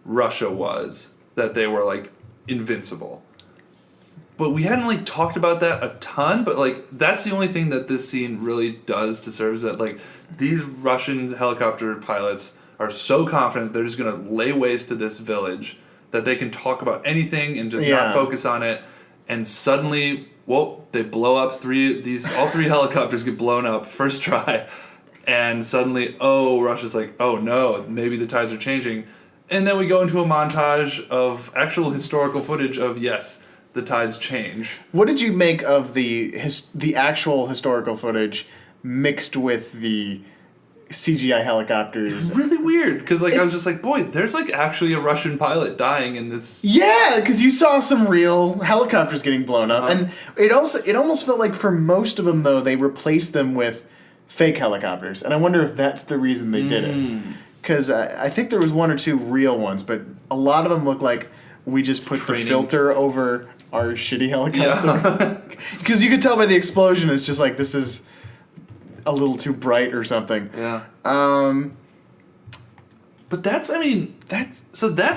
Russia was that they were, like, invincible. But we hadn't, like, talked about that a ton, but, like, that's the only thing that this scene really does to serve, is that, like, these Russian helicopter pilots are so confident they're just going to lay waste to this village that they can talk about anything and just not focus on it. And suddenly, they blow up all three helicopters get blown up first try. And suddenly, Russia's like, oh no, maybe the tides are changing. And then we go into a montage of actual historical footage of, yes, the tides change. What did you make of the actual historical footage mixed with the CGI helicopters. Really weird, because I was just like, boy, there's actually a Russian pilot dying in this. Yeah, because you saw some real helicopters getting blown up, and it almost felt like for most of them though they replaced them with fake helicopters, and I wonder if that's the reason they did it. Because I think there was one or two real ones, but a lot of them look like we just put the filter over our shitty helicopter. Because you could tell by the explosion, it's just like this is a little too bright or something. Yeah. But that's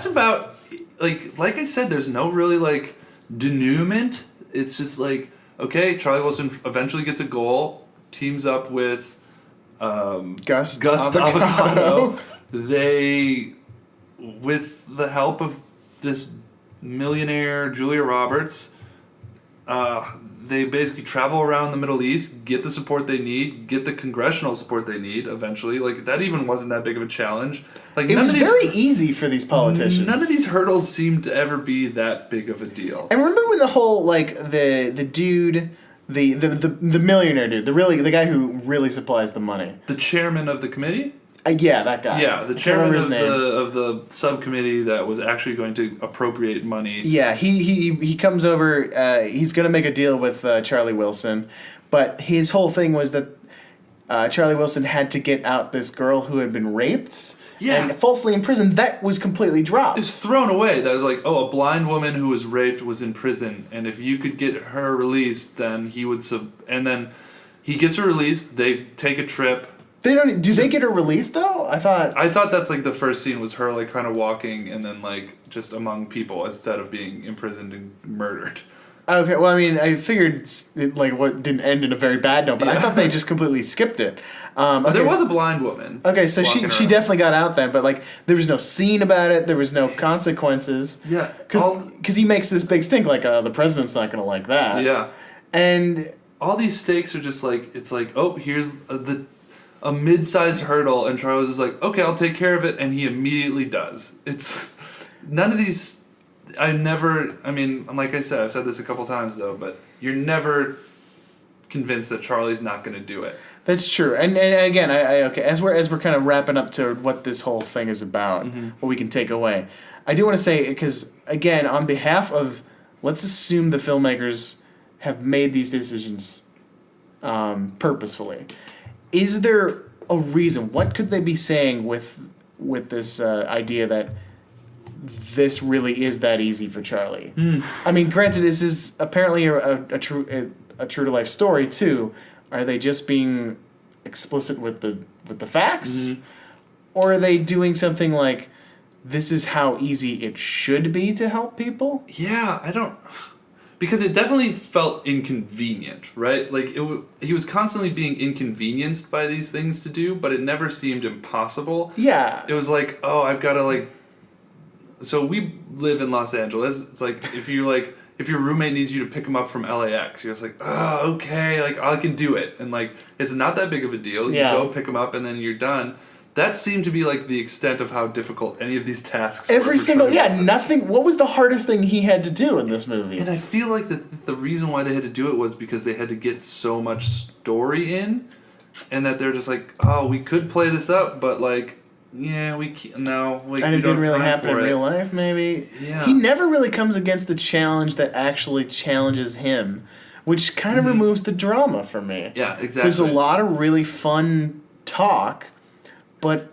about like I said, there's no really denouement. It's just okay, Charlie Wilson eventually gets a goal, teams up with Gus Avocado. They, with the help of this millionaire Julia Roberts, they basically travel around the Middle East, get the support they need, get the congressional support they need eventually. That even wasn't that big of a challenge. It was very easy for these politicians. None of these hurdles seemed to ever be that big of a deal. And remember when the whole the dude, the millionaire dude, the guy who really supplies the money, the chairman of the committee. Yeah, that guy. Yeah, the chairman of the subcommittee that was actually going to appropriate money. Yeah, he comes over. He's going to make a deal with Charlie Wilson, but his whole thing was that Charlie Wilson had to get out this girl who had been raped and falsely imprisoned. That was completely dropped. It's thrown away. That was a blind woman who was raped was in prison, and if you could get her released, then he would and then he gets her released. They take a trip. They don't. Do they get her released though? I thought that's the first scene was her kind of walking and then just among people instead of being imprisoned and murdered. Okay, well I mean I figured what didn't end in a very bad note, but I thought they just completely skipped it. Okay, there was a blind woman. Okay, so she definitely got out then, but there was no scene about it. There was no consequences. Yeah, because he makes this big stink the president's not gonna like that. Yeah, and all these stakes are just here's a mid-sized hurdle, and Charles is okay, I'll take care of it, and he immediately does. It's none of these. Like I said, I've said this a couple times though, but you're never convinced that Charlie's not going to do it. That's true, and again, okay, as we're kind of wrapping up to what this whole thing is about, what we can take away, I do want to say, because again, on behalf of, let's assume the filmmakers have made these decisions purposefully. Is there a reason? What could they be saying with this idea that this really is that easy for Charlie? I mean, granted, this is apparently a true to life story too. Are they just being explicit with the facts, or are they doing something like this is how easy it should be to help people? Yeah, I don't. Because it definitely felt inconvenient, right? He was constantly being inconvenienced by these things to do, but it never seemed impossible. Yeah. It was I've got to So we live in Los Angeles. It's if your roommate needs you to pick him up from LAX, you're just okay, I can do it, and it's not that big of a deal. You go pick him up and then you're done. That seemed to be the extent of how difficult any of these tasks were. Every single, nothing. What was the hardest thing he had to do in this movie? And I feel like the reason why they had to do it was because they had to get so much story in, and that they're just we could play this up, but we can't, no. And it didn't really happen in real life, maybe. Yeah. He never really comes against the challenge that actually challenges him, which kind of removes the drama for me. Yeah, exactly. There's a lot of really fun talk. But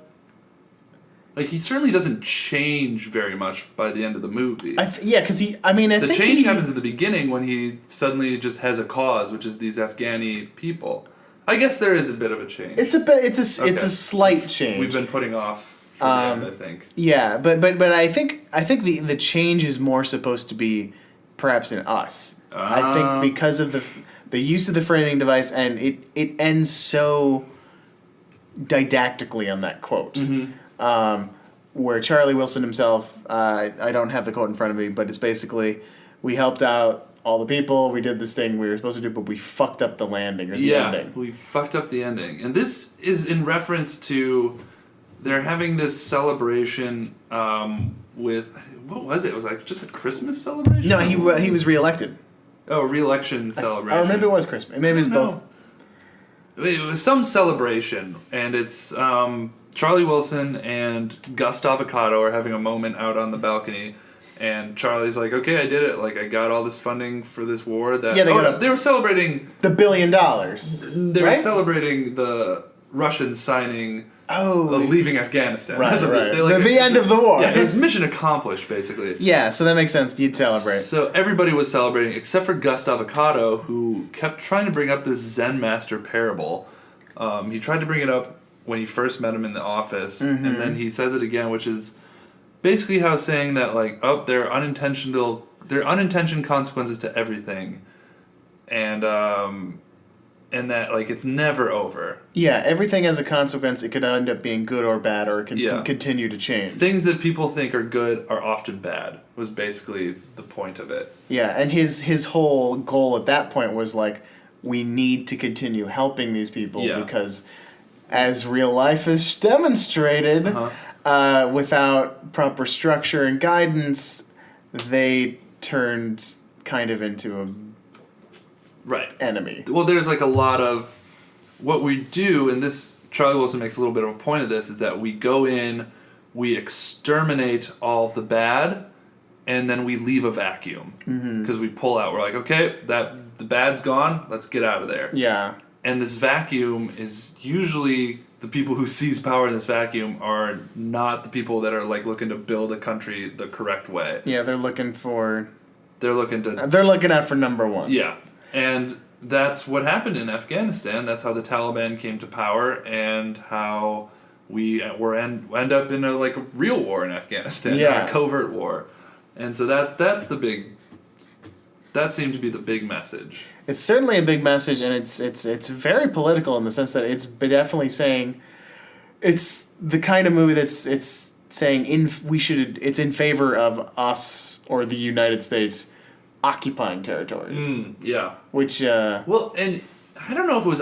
he certainly doesn't change very much by the end of the movie. Because the change happens at the beginning when he suddenly just has a cause, which is these Afghani people. I guess there is a bit of a change. It's a slight change. We've been putting off for the end, I think. Yeah, but I think the change is more supposed to be perhaps in us. I think because of the use of the framing device, and it ends so didactically on that quote, where Charlie Wilson himself, I don't have the quote in front of me, but it's basically, we helped out all the people, we did this thing we were supposed to do, but we fucked up the landing, or the ending. Yeah, we fucked up the ending. And this is in reference to, they're having this celebration with, what was it? It was just a Christmas celebration? No, he was reelected. Oh, re-election celebration. Or maybe it was Christmas. Maybe it was both. it was some celebration, and it's Charlie Wilson and Gus Avocado are having a moment out on the balcony, and Charlie's like, "Okay, I did it. Like, I got all this funding for this war." That they were celebrating the $1 billion. They were celebrating the Russians signing. Leaving Afghanistan. Right. The end of the war. Yeah, it was mission accomplished, basically. Yeah, so that makes sense. You'd celebrate. So everybody was celebrating, except for Gus Avocado, who kept trying to bring up this Zen master parable. He tried to bring it up when you first met him in the office, and then he says it again, which is basically how saying that, like, there are unintentional consequences to everything, and that, like, it's never over. Yeah, everything has a consequence. It could end up being good or bad, or continue to change. Things that people think are good are often bad, was basically the point of it. Yeah, and his whole goal at that point was, like, we need to continue helping these people because, as real life has demonstrated, without proper structure and guidance, they turned kind of into a enemy. Well, there's like a lot of what we do, and this Charlie Wilson makes a little bit of a point of this, is that we go in, we exterminate all of the bad, and then we leave a vacuum because we pull out. We're like, okay, the bad's gone. Let's get out of there. Yeah. And this vacuum is usually the people who seize power in this vacuum are not the people that are like looking to build a country the correct way. Yeah, they're looking out for number one. Yeah. And that's what happened in Afghanistan. That's how the Taliban came to power, and how we end up in a real war in Afghanistan, not a covert war. And so that seemed to be the big message. It's certainly a big message, and it's very political in the sense that it's definitely saying it's the kind of movie it's saying it's in favor of us or the United States occupying territories. Yeah. Which well, and I don't know if it was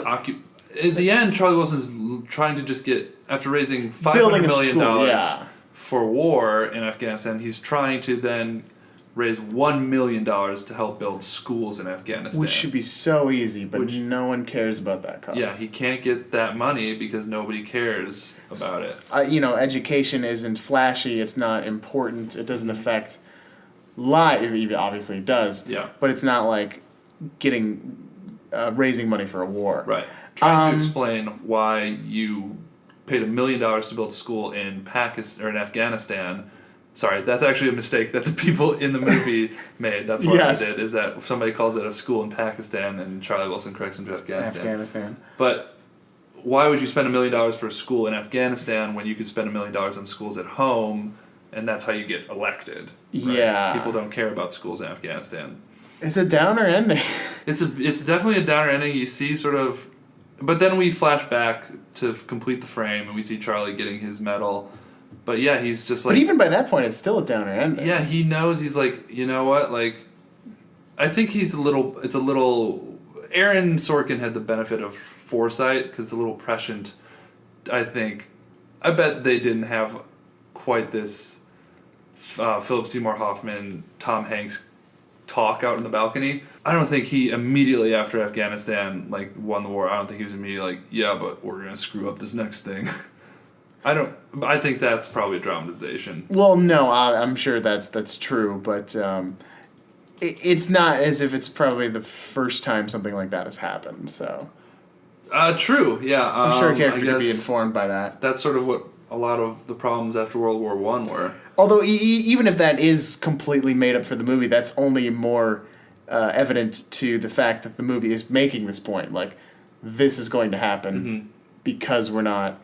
in the end, Charlie Wilson's trying to just get, after raising $500 million for war in Afghanistan, he's trying to then raise $1 million to help build schools in Afghanistan. Which should be so easy, but no one cares about that cost. Yeah, he can't get that money because nobody cares about it. Education isn't flashy, it's not important, it doesn't affect life. Obviously it does. Yeah. But it's not like raising money for a war. Right. Trying to explain why you paid $1 million to build a school in Pakistan or in Afghanistan. Sorry, that's actually a mistake that the people in the movie made. That's what they did, is that somebody calls it a school in Pakistan and Charlie Wilson corrects him to Afghanistan. But why would you spend $1 million for a school in Afghanistan when you could spend $1 million on schools at home, and that's how you get elected? Right? Yeah. People don't care about schools in Afghanistan. It's a downer ending. It's definitely a downer ending. You see sort of... But then we flash back to complete the frame, and we see Charlie getting his medal. But yeah, he's just like... But even by that point, it's still a downer ending. Yeah, he knows. He's like, you know what? Like, I think it's a little... Aaron Sorkin had the benefit of foresight, because it's a little prescient, I think. I bet they didn't have quite this Phillip Seymour Hoffman, Tom Hanks talk out in the balcony. I don't think he immediately after Afghanistan won the war. I don't think he was immediately like, yeah, but we're gonna screw up this next thing. I think that's probably a dramatization. Well, no, I'm sure that's true, but it's not as if it's probably the first time something like that has happened. So. True. Yeah. I'm sure a character could be informed by that. That's sort of what a lot of the problems after World War I were. Although, even if that is completely made up for the movie, that's only more evident to the fact that the movie is making this point. Like, this is going to happen because we're not...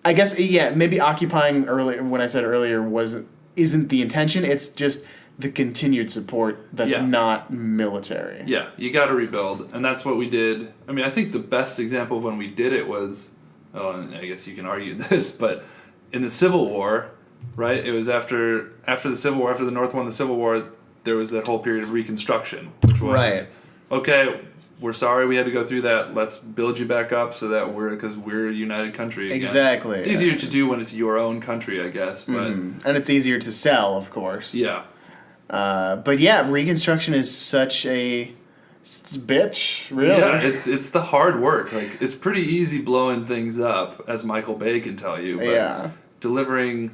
I guess, maybe occupying earlier, when I said earlier, isn't the intention. It's just the continued support that's not military. Yeah, you got to rebuild, and that's what we did. I mean, I think the best example of when we did it was... Oh, and I guess you can argue this, but in the Civil War... Right? It was after the Civil War, after the North won the Civil War, there was that whole period of Reconstruction, which was, okay, we're sorry we had to go through that. Let's build you back up so that because we're a united country again. Exactly. It's easier to do when it's your own country, I guess. But and it's easier to sell, of course. Yeah. But yeah, Reconstruction is such a It's bitch, really. Yeah, it's the hard work. Like, it's pretty easy blowing things up, as Michael Bay can tell you. But delivering,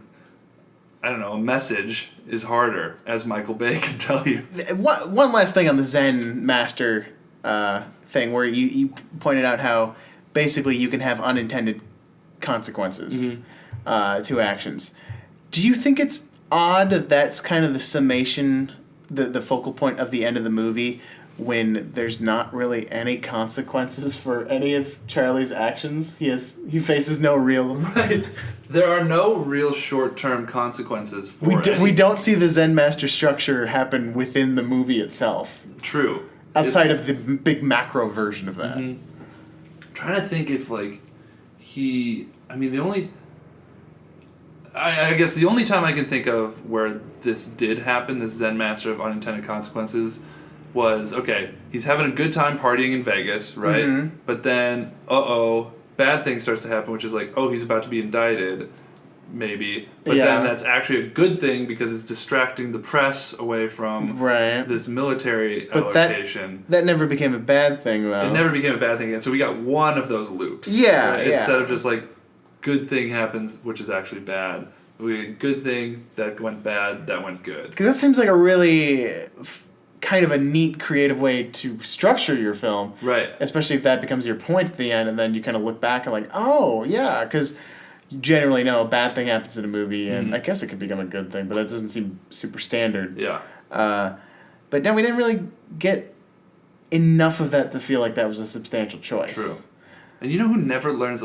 I don't know, a message is harder, as Michael Bay can tell you. One last thing on the Zen Master thing, where you pointed out how basically you can have unintended consequences to actions. Do you think it's odd that that's kind of the summation, the focal point of the end of the movie, when there's not really any consequences for any of Charlie's actions? He faces no real... Right. There are no real short-term consequences for we don't see the Zen Master structure happen within the movie itself. True. Outside of the big macro version of that. I'm trying to think if, like, I guess the only time I can think of where this did happen, this Zen Master of unintended consequences, was, okay, he's having a good time partying in Vegas, right? Mm-hmm. But then, bad thing starts to happen, which is like, he's about to be indicted, maybe. But then that's actually a good thing because it's distracting the press away from this military allocation. That never became a bad thing, though. It never became a bad thing again. So we got one of those loops. Yeah, right? Instead of just like, good thing happens, which is actually bad. We had good thing, that went bad, that went good. Because that seems like a really kind of a neat, creative way to structure your film. Right. Especially if that becomes your point at the end, and then you kind of look back and like, oh, yeah, because you generally know a bad thing happens in a movie, and I guess it could become a good thing, but that doesn't seem super standard. Yeah. But no, we didn't really get enough of that to feel like that was a substantial choice. True. And you know who never learns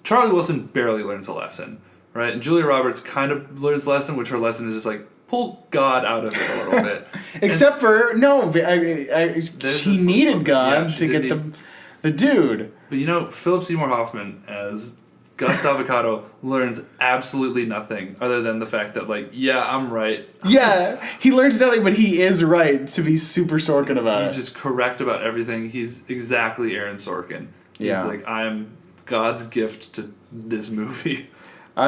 Charlie Wilson barely learns a lesson, right? And Julia Roberts kind of learns a lesson, which her lesson is just like, pull God out of it a little bit. Except for, she needed God to get the dude. But you know, Phillip Seymour Hoffman as Gus Avocado learns absolutely nothing other than the fact that, like, yeah, I'm right. Yeah, he learns nothing, but he is right to be super Sorkin about it. He's just correct about everything. He's exactly Aaron Sorkin. He's like, I'm God's gift to this movie.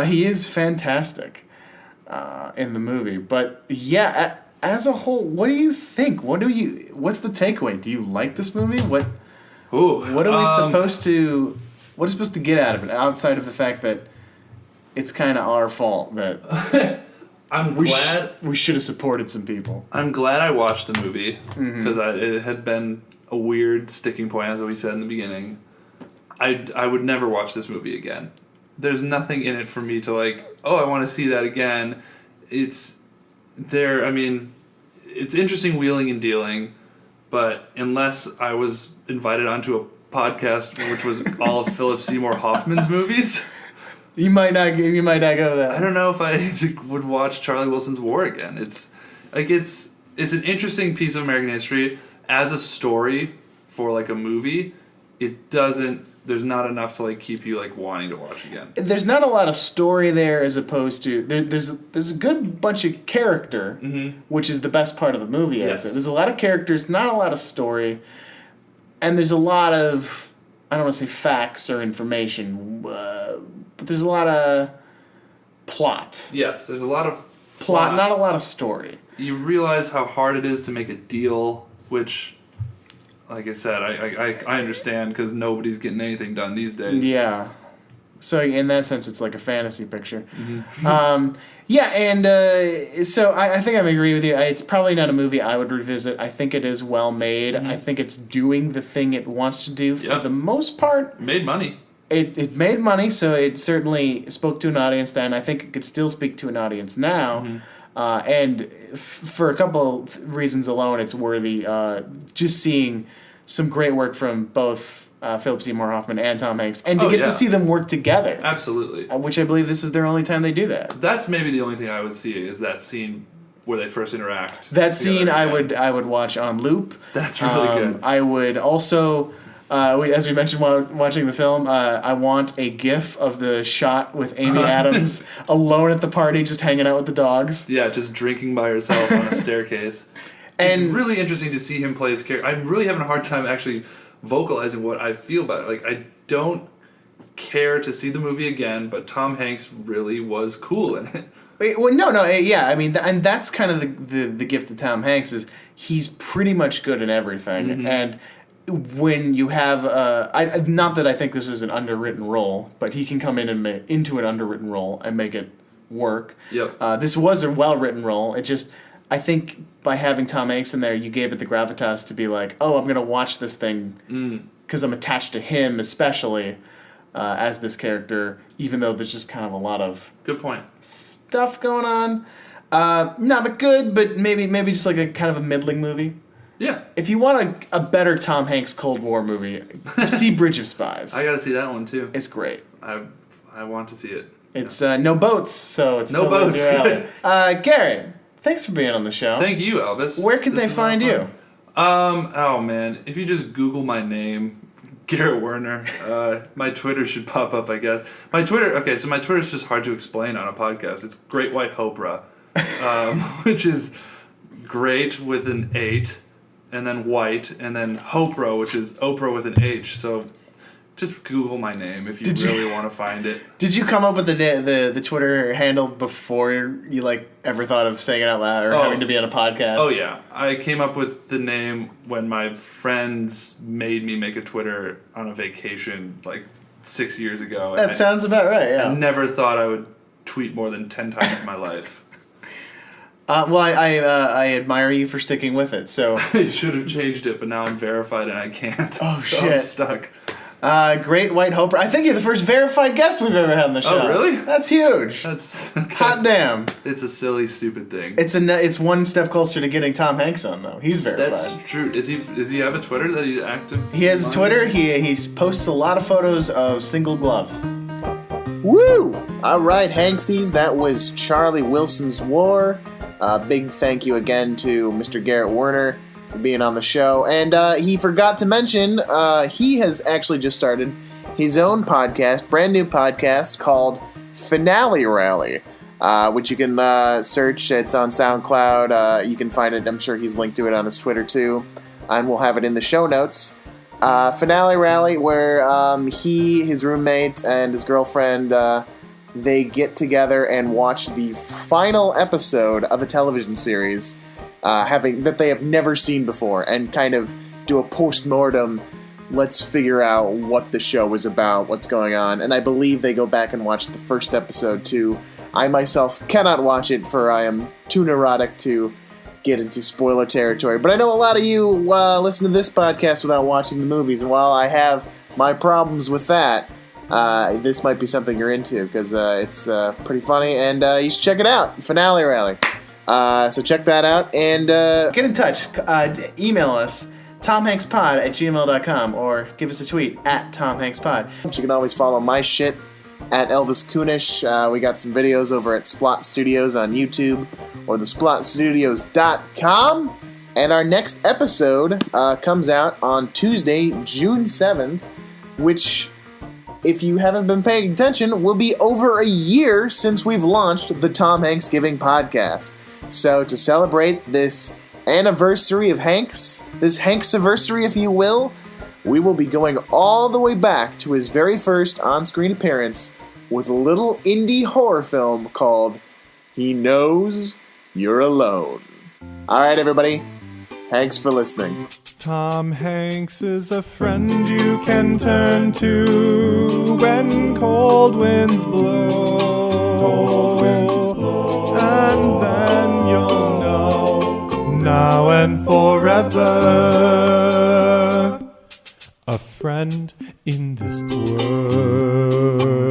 He is fantastic in the movie. But yeah, as a whole, what do you think? What's the takeaway? Do you like this movie? What are we supposed to... What are we supposed to get out of it, outside of the fact that it's kind of our fault that we should have supported some people? I'm glad I watched the movie because it had been a weird sticking point, as we said in the beginning. I would never watch this movie again. There's nothing in it for me to like, I want to see that again. It's interesting wheeling and dealing, but unless I was invited onto a podcast which was all of Phillip Seymour Hoffman's movies, you might not go there. I don't know if I would watch Charlie Wilson's War again. It's an interesting piece of American history as a story for like a movie. There's not enough to like keep you like wanting to watch again. There's not a lot of story there, as opposed to there's a good bunch of character, which is the best part of the movie. Yes. There's a lot of characters, not a lot of story. And there's a lot of, I don't want to say facts or information, but there's a lot of plot. Yes, there's a lot of plot, not a lot of story. You realize how hard it is to make a deal, which, like I said, I understand because nobody's getting anything done these days. Yeah. So in that sense, it's like a fantasy picture. Yeah, and so I think I agree with you. It's probably not a movie I would revisit. I think it is well made. I think it's doing the thing it wants to do for the most part. It made money. It made money, so it certainly spoke to an audience then. I think it could still speak to an audience now. And for a couple of reasons alone, it's worthy. Just seeing some great work from both Phillip Seymour Hoffman and Tom Hanks, and to get to see them work together. Absolutely. Which I believe this is their only time they do that. That's maybe the only thing I would see is that scene where they first interact. That scene I would watch on loop. That's really good. I would also, as we mentioned while watching the film, I want a GIF of the shot with Amy Adams alone at the party, just hanging out with the dogs. Yeah, just drinking by herself on a staircase. And it's really interesting to see him play his character. I'm really having a hard time actually vocalizing what I feel about it. Like, I don't care to see the movie again, but Tom Hanks really was cool in it. Yeah. I mean, and that's kind of the gift of Tom Hanks is he's pretty much good in everything. And when you have, not that I think this is an underwritten role, but he can come in and into an underwritten role and make it work. Yep. This was a well-written role. It just, I think by having Tom Hanks in there, you gave it the gravitas to be like, oh, I'm going to watch this thing because I'm attached to him especially as this character, even though there's just kind of a lot of good point stuff going on. Not good, but maybe just like a kind of a middling movie. Yeah. If you want a better Tom Hanks Cold War movie, see Bridge of Spies. I gotta see that one too. It's great. I want to see it. It's no boats, so it's no boats. Garrett, thanks for being on the show. Thank you, Elvis. Where can they find you? Oh man, if you just Google my name, Garrett Werner, my Twitter should pop up, I guess. My Twitter, okay, so my Twitter's just hard to explain on a podcast. It's Great White Hopra, which is great with an 8, and then white, and then Hopra, which is Oprah with an H. So just Google my name if you really want to find it. Did you come up with the Twitter handle before you like ever thought of saying it out loud or having to be on a podcast? Oh yeah, I came up with the name when my friends made me make a Twitter on a vacation like 6 years ago. That sounds about right. Yeah. I never thought I would tweet more than 10 times in my life. Well, I admire you for sticking with it. So I should have changed it, but now I'm verified and I can't. Oh so shit! I'm stuck. Great White Hope. I think you're the first verified guest we've ever had on the show. Oh really? That's huge. That's okay. Hot damn. It's a silly, stupid thing. It's one step closer to getting Tom Hanks on though. He's verified. That's true. Does he have a Twitter that he's active? He has a Twitter. He posts a lot of photos of single gloves. Woo! All right, Hanksies. That was Charlie Wilson's War. Big thank you again to Mr. Garrett Werner for being on the show. And he forgot to mention, he has actually just started his own podcast, brand new podcast called Finale Rally, which you can search. It's on SoundCloud. You can find it. I'm sure he's linked to it on his Twitter too. And we'll have it in the show notes. Finale Rally, where he, his roommate, and his girlfriend... they get together and watch the final episode of a television series that they have never seen before and kind of do a post-mortem, let's figure out what the show was about, what's going on. And I believe they go back and watch the first episode too. I myself cannot watch it for I am too neurotic to get into spoiler territory. But I know a lot of you listen to this podcast without watching the movies, and while I have my problems with that, this might be something you're into because it's pretty funny and you should check it out. Finale Rally. So check that out and get in touch. Email us tomhankspod@gmail.com or give us a tweet @tomhankspod. You can always follow my shit at Elvis Kunesh. We got some videos over at Splot Studios on YouTube or thesplotstudios.com. And our next episode comes out on Tuesday, June 7th, which... if you haven't been paying attention, will be over a year since we've launched the TomHanksgiving podcast. So to celebrate this anniversary of Hanks, this Hanksiversary, if you will, we will be going all the way back to his very first on-screen appearance with a little indie horror film called He Knows You're Alone. All right, everybody. Thanks for listening. Tom Hanks is a friend you can turn to when cold winds blow. Cold winds blow. And then you'll know, now and forever, a friend in this world.